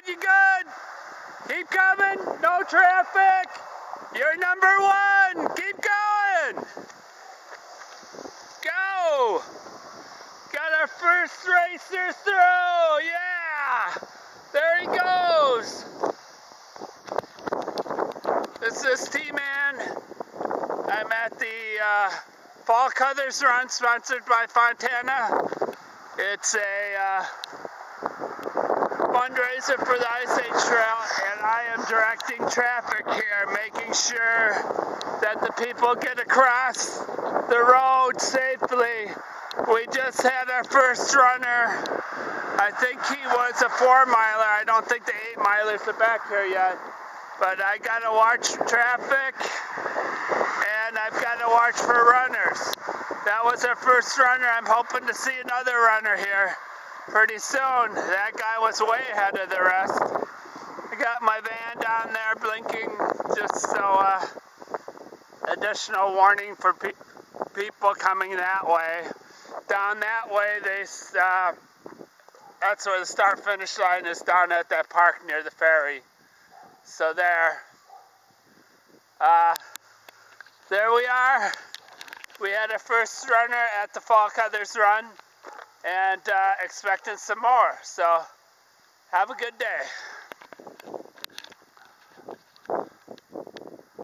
good? You good? Keep coming. No traffic. You're number one. Keep going. Go. Got our first racer through. Yeah. There he goes. This is T-Man. I'm at the Fall Colors Run, sponsored by Fontana. It's a fundraiser for the Ice Age Trail, and I am directing traffic here, making sure that the people get across the road safely. We just had our first runner. I think he was a 4-miler. I don't think the 8-milers are back here yet. But I gotta watch traffic, and I've gotta watch for runners. That was our first runner. I'm hoping to see another runner here pretty soon. That guy was way ahead of the rest. I got my van down there blinking just so additional warning for people coming that way. Down that way, that's where the start-finish line is, down at that park near the ferry. So there we are. We had our first runner at the Fall Colors Run, and expecting some more. So have a good day.